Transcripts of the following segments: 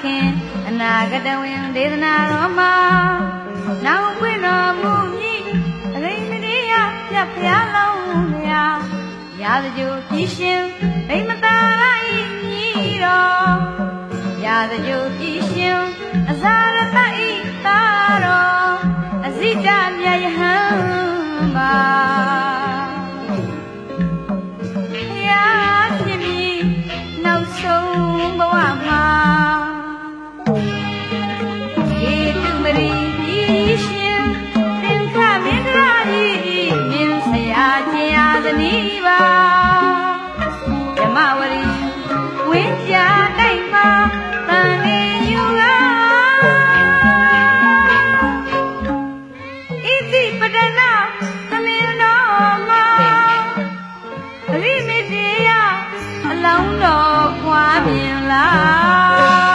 ခင်အနာဂတဝင်ဒေသနာတော်မှာနောက်ပွင့်တော်မူမည်အရိမတိယပြတ်ဖျားလုံးများရာဇဂိုပြည်ရှင်ဗိမတာရဤညီတော်ရာဇဂိုပြည်ရှင်အဇာရတဤတာတော်အဇိတမြယဟံပါဆုံးဘဝမှာဧတုမရီပြည်ရှင်သင်္ခမင်းသားဤမြင်ဆရာခြင်းအာသနီပါဓမ္မဝရီဝင်းကြတိုက်မှာတန်နေယူကဣတိပဒနာသမင်းတော်မှာအရိမိတေယအလောင်းတော်ခွာမြင်လား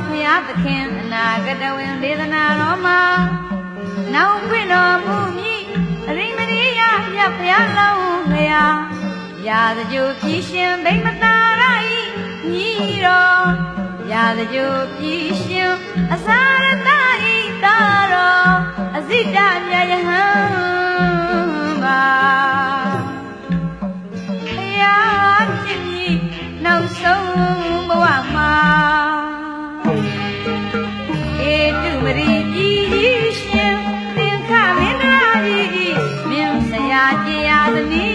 ဘုရားသခင်အနာဂတဝင်ဒေသနာတော်မှာနောက်ပွင့်တော်မူမည်အရိမရိယမြတ်ဘုရားလုံးခရာရာဇဂိုပြည်ရှင်ဗိမတာရဤညီတော်ရာဇဂိုပြည်ရှင်အဇာရတဤတာတော်အဇိတမြယဟံပါဘုရားဖြစ်မည်နောက်ဆုံးဘဝမှာဧတုမရီပြည်ရှင်သင်္ခမင်းသားဤမြင်ဆရာကြည်ရာသနီ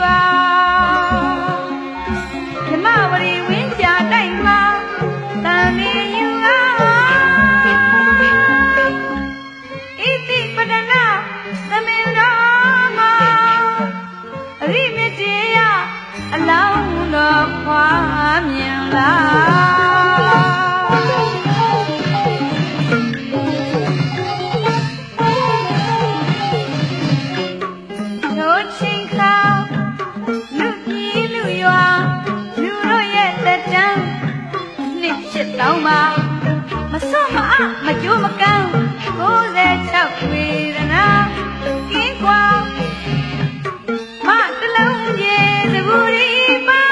ပါဓမ္မဝရီဝင်းကြတိုက်မှာတန်နေယူဣတိပဒနာသမင်တော်မှာအရိမတေယအလောင်းတော်ခွာမြင်လားတောင်းပါမစွတ်မအမကြိုးမကန်း96ဝေဒနာကင်းကွာမတလုံးရဲ့သဘူရီပါ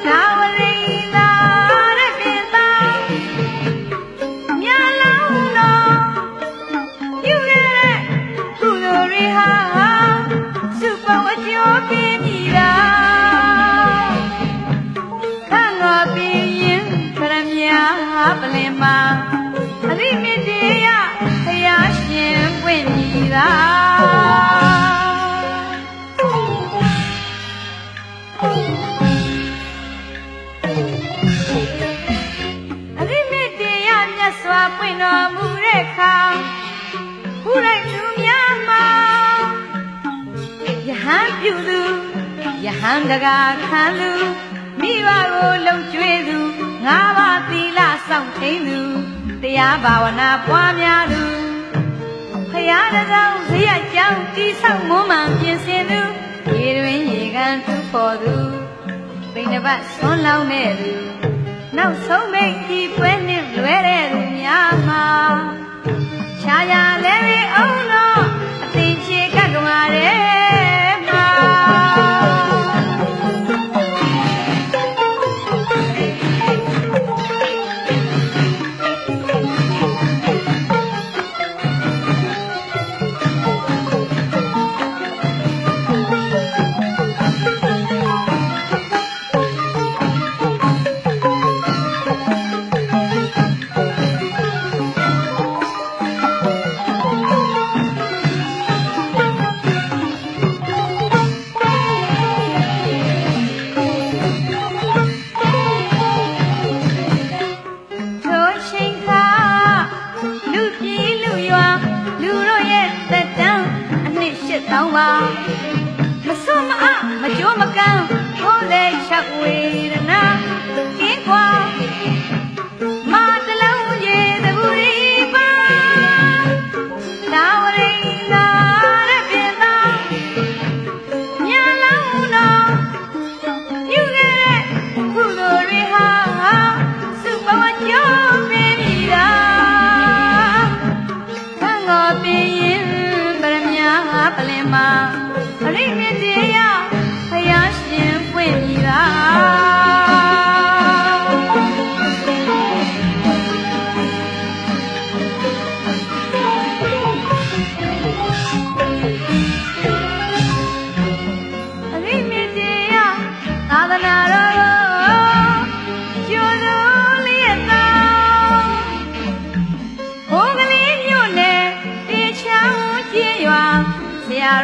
သာဝရိသာရပိသာမြာလောင်းတော်ယူရတဲ့ကုသိုလ်တွေဟာစုပေါင်းအကျိုးပေးမိတာခံတော်ပြီးပလင်မှာအရိမတေယဘုရားရှင်ပွင့်မြည်သာအရိမတေယမြတ်စွာပွင့်တော်မူတဲ့အခါဘုရားသူများမှာယဟန်ပြုသူယဟန်တကာခံလူမိဘကိုလှုပ်ကြွေးသူငါးပါးသီလစောင့်ထိန်သူတရားဘာဝနာပွားများသူဖရာတကောင်းဇေယျကြောင့်တိဆောက်မွမ်းမံပြင်ဆင်သူရေတွင်ရေကန်သူပေါ်သူပိဏပတ်ဆွန်းလောင်းတဲ့သူနောက်ဆုံးမိတ်ဒီပွဲနဲ့လွဲတဲ့သူများမှာခြားရလဲပြီးအောင်တော့အသိချေကကမာတဲ့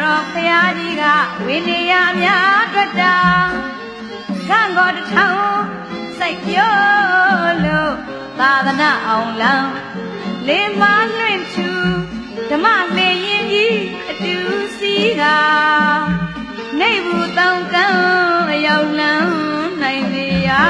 တော်ဖရာကြီးကဝိနည်းရများတွေ့တာကံကောတစ်ထောင်စိုက်ပြောလို့သာသနာအောင်လံလေးမလွင့်ချူဓမ္မမေရင်ကြီးအတူစီကနေဘူးတောင်းကံအရောက်လန်းနိုင်စေရာ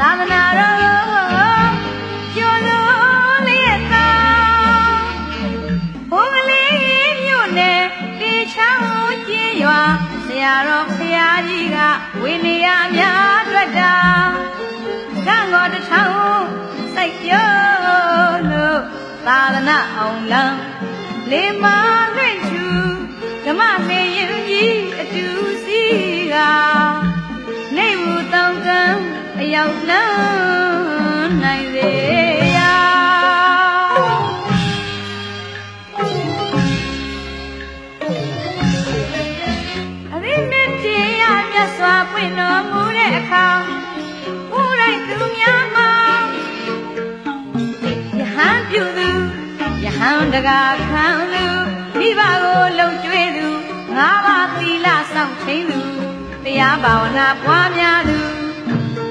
သာသနာတော်ကျော်လို့လေးသာဘုံကလေးမြို့နယ်တေချောင်းကျင်းရွာဆရာတော်ဖရာကြီးကဝိနည်းရများတွေ့တာကံတော်တစ်ထောင်စိုက်ပြောလို့သာသနာအောင်လံလေးမလွင့်ချူဓမ္မမေရင်ကြီးအတူစီကနေဘူးတောင်းကံအရောက်လန်းနိုင်စေရာအရိမတ်တရားမြတ်စွာဘုရားတော်မူတဲ့အခါผู้ไรသူများမှာယဟန်ပြုသူယဟန်တကာခံသူမိဘကိုလုံကျွေးသူငါးပါးသီလဆောင်ချိန်သူတရားဘာဝနာပွားများသူ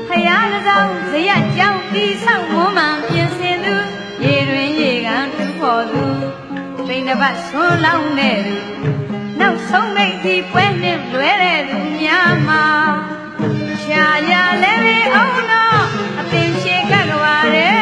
ဖယားတော်ဇရက်ကြောင့်တိဆောက်ဝန်းမှပြင်ဆင်သူရေတွင်ရေကန်သူဖို့သူပိဏဘတ်ဆွန်းလောင်းတဲ့သူနောက်ဆုံးမိတ်ဒီပွဲနဲ့လွဲတဲ့သူများမှာရှာရလဲလေအောင်တော့အပင်ရှိကကပါရဲ